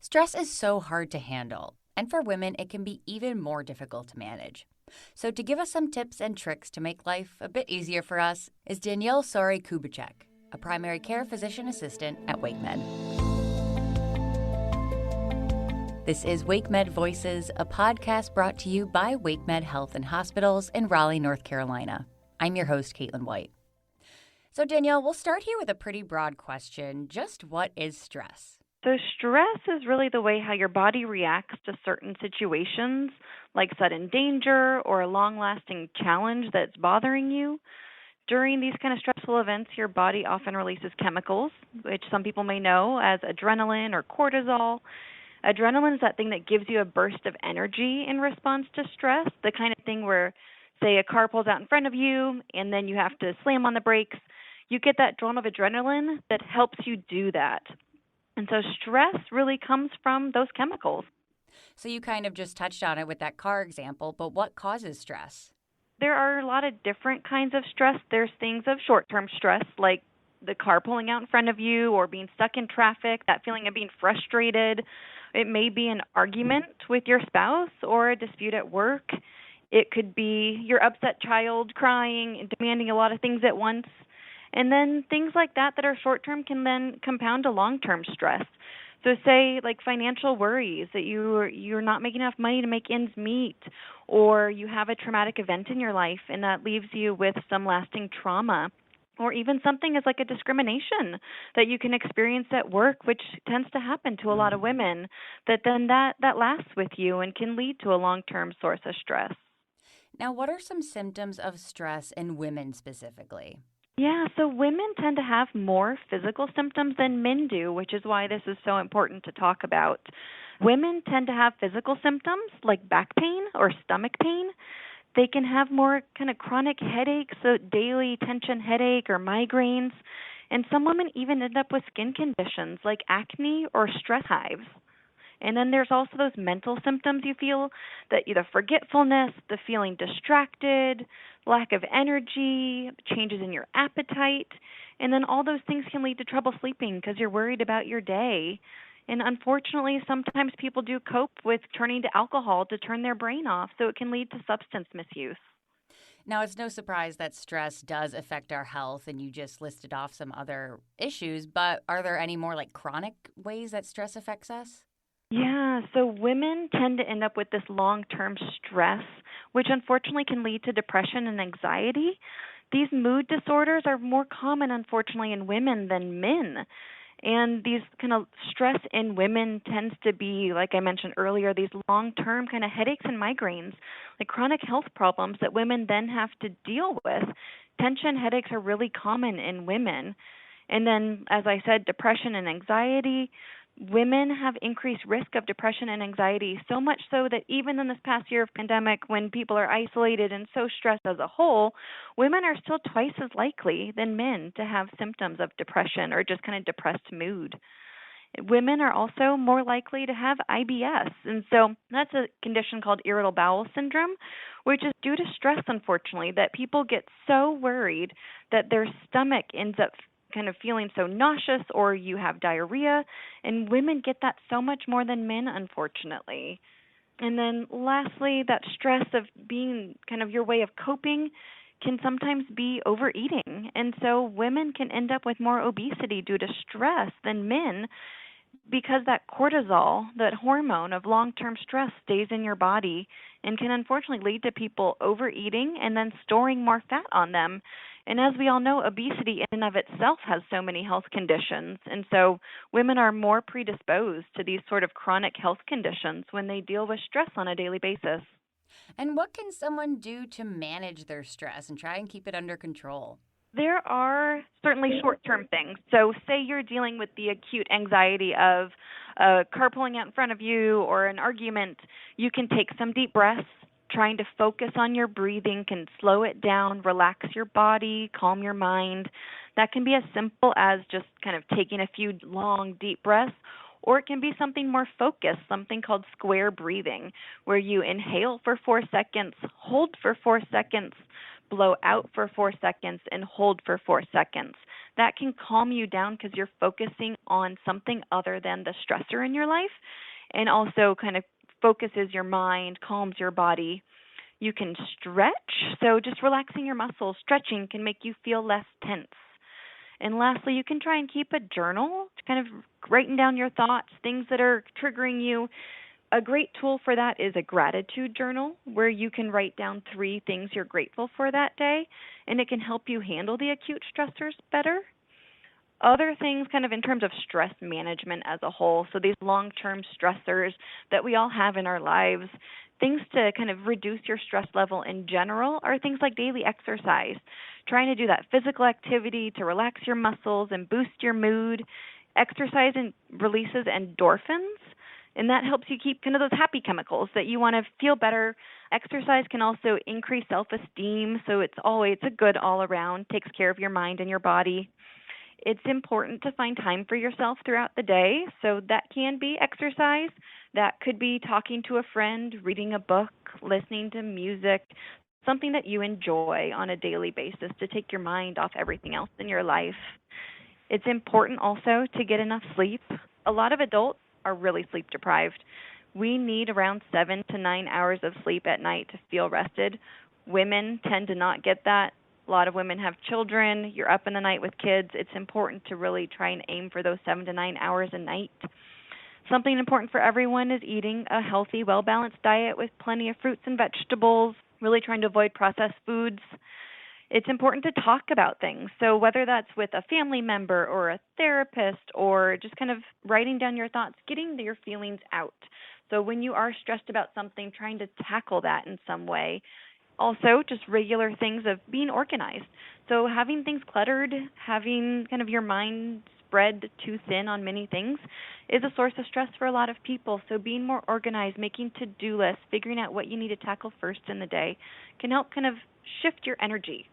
Stress is so hard to handle, and for women, it can be even more difficult to manage. So, to give us some tips and tricks to make life a bit easier for us is Danielle Sori Kubicek, a primary care physician assistant at WakeMed. This is WakeMed Voices, a podcast brought to you by WakeMed Health and Hospitals in Raleigh, North Carolina. I'm your host, Caitlin White. So, Danielle, we'll start here with a pretty broad question. Just what is stress? So stress is really the way how your body reacts to certain situations, like sudden danger or a long-lasting challenge that's bothering you. During these kind of stressful events, your body often releases chemicals, which some people may know as adrenaline or cortisol. Adrenaline is that thing that gives you a burst of energy in response to stress, the kind of thing where, say, a car pulls out in front of you and then you have to slam on the brakes. You get that drone of adrenaline that helps you do that. And so stress really comes from those chemicals. So you kind of just touched on it with that car example, but what causes stress? There are a lot of different kinds of stress. There's things of short-term stress, like the car pulling out in front of you or being stuck in traffic, that feeling of being frustrated. It may be an argument with your spouse or a dispute at work. It could be your upset child crying and demanding a lot of things at once. And then things like that are short-term can then compound to long-term stress. So say like financial worries that you're not making enough money to make ends meet, or you have a traumatic event in your life and that leaves you with some lasting trauma, or even something as like a discrimination that you can experience at work, which tends to happen to a lot of women, that lasts with you and can lead to a long-term source of stress. Now, what are some symptoms of stress in women specifically? Yeah, so women tend to have more physical symptoms than men do, which is why this is so important to talk about. Women tend to have physical symptoms like back pain or stomach pain. They can have more kind of chronic headaches, so daily tension headache or migraines. And some women even end up with skin conditions like acne or stress hives. And then there's also those mental symptoms you feel, that either forgetfulness, the feeling distracted, lack of energy, changes in your appetite, and then all those things can lead to trouble sleeping because you're worried about your day. And unfortunately, sometimes people do cope with turning to alcohol to turn their brain off, so it can lead to substance misuse. Now, it's no surprise that stress does affect our health, and you just listed off some other issues, but are there any more like chronic ways that stress affects us? Yeah, so women tend to end up with this long-term stress, which unfortunately can lead to depression and anxiety. These mood disorders are more common, unfortunately, in women than men. And these kind of stress in women tends to be, like I mentioned earlier, these long-term kind of headaches and migraines, like chronic health problems that women then have to deal with. Tension headaches are really common in women. And then, as I said, depression and anxiety. Women have increased risk of depression and anxiety, so much so that even in this past year of pandemic, when people are isolated and so stressed as a whole, women are still twice as likely than men to have symptoms of depression or just kind of depressed mood. Women are also more likely to have IBS, and so that's a condition called irritable bowel syndrome, which is due to stress, unfortunately, that people get so worried that their stomach ends up kind of feeling so nauseous, or you have diarrhea, and women get that so much more than men, unfortunately. And then lastly, that stress of being kind of your way of coping can sometimes be overeating, and so women can end up with more obesity due to stress than men, because that cortisol, that hormone of long-term stress, stays in your body and can unfortunately lead to people overeating and then storing more fat on them. And as we all know, obesity in and of itself has so many health conditions. And so women are more predisposed to these sort of chronic health conditions when they deal with stress on a daily basis. And what can someone do to manage their stress and try and keep it under control? There are certainly short-term things. So say you're dealing with the acute anxiety of a car pulling out in front of you or an argument, you can take some deep breaths. Trying to focus on your breathing can slow it down, relax your body, calm your mind. That can be as simple as just kind of taking a few long, deep breaths, or it can be something more focused, something called square breathing, where you inhale for 4 seconds, hold for 4 seconds, blow out for 4 seconds and hold for 4 seconds. That can calm you down because you're focusing on something other than the stressor in your life, and also kind of focuses your mind, calms your body. You can stretch, so just relaxing your muscles, stretching can make you feel less tense. And lastly, you can try and keep a journal, kind of writing down your thoughts, things that are triggering you. A great tool for that is a gratitude journal, where you can write down 3 things you're grateful for that day, and it can help you handle the acute stressors better. Other things kind of in terms of stress management as a whole, so these long-term stressors that we all have in our lives, things to kind of reduce your stress level in general are things like daily exercise, trying to do that physical activity to relax your muscles and boost your mood. Exercise releases endorphins, and that helps you keep kind of those happy chemicals that you want to feel better. Exercise can also increase self-esteem, so it's a good all-around, takes care of your mind and your body. It's important to find time for yourself throughout the day, so that can be exercise. That could be talking to a friend, reading a book, listening to music, something that you enjoy on a daily basis to take your mind off everything else in your life. It's important also to get enough sleep. A lot of adults are really sleep deprived. We need around 7 to 9 hours of sleep at night to feel rested. Women tend to not get that. A lot of women have children. You're up in the night with kids. It's important to really try and aim for those 7 to 9 hours a night. Something important for everyone is eating a healthy, well-balanced diet with plenty of fruits and vegetables, really trying to avoid processed foods. It's important to talk about things. So whether that's with a family member or a therapist or just kind of writing down your thoughts, getting your feelings out. So when you are stressed about something, trying to tackle that in some way. Also, just regular things of being organized. So having things cluttered, having kind of your mind spread too thin on many things is a source of stress for a lot of people. So being more organized, making to-do lists, figuring out what you need to tackle first in the day can help kind of shift your energy.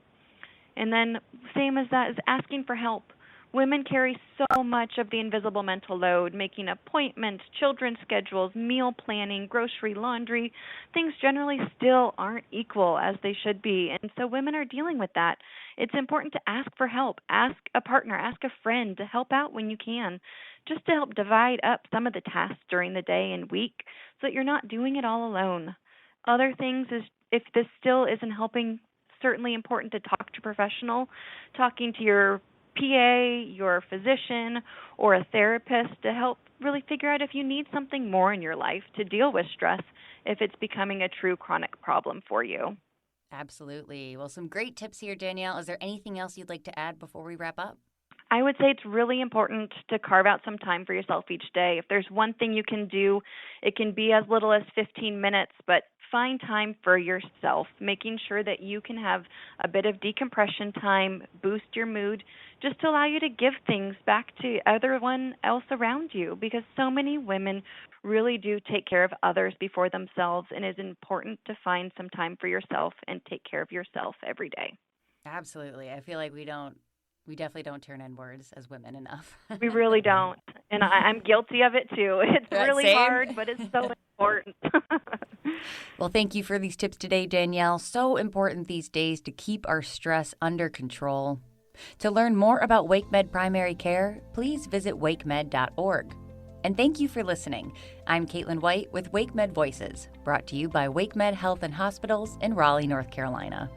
And then same as that is asking for help. Women carry so much of the invisible mental load, making appointments, children's schedules, meal planning, grocery, laundry. Things generally still aren't equal as they should be, and so women are dealing with that. It's important to ask for help. Ask a partner, ask a friend to help out when you can, just to help divide up some of the tasks during the day and week so that you're not doing it all alone. Other things is if this still isn't helping, certainly important to talk to a professional, talking to your PA, your physician, or a therapist to help really figure out if you need something more in your life to deal with stress if it's becoming a true chronic problem for you. Absolutely. Well, some great tips here, Danielle. Is there anything else you'd like to add before we wrap up? I would say it's really important to carve out some time for yourself each day. If there's one thing you can do, it can be as little as 15 minutes, but find time for yourself, making sure that you can have a bit of decompression time, boost your mood, just to allow you to give things back to everyone else around you, because so many women really do take care of others before themselves, and it is important to find some time for yourself and take care of yourself every day. Absolutely. I feel like we definitely don't turn in words as women enough. We really don't. And I'm guilty of it too. It's really Same. hard, but it's so important. Well, thank you for these tips today, Danielle. So important these days to keep our stress under control. To learn more about WakeMed Primary Care, please visit wakemed.org. And thank you for listening. I'm Caitlin White with WakeMed Voices, brought to you by WakeMed Health and Hospitals in Raleigh, North Carolina.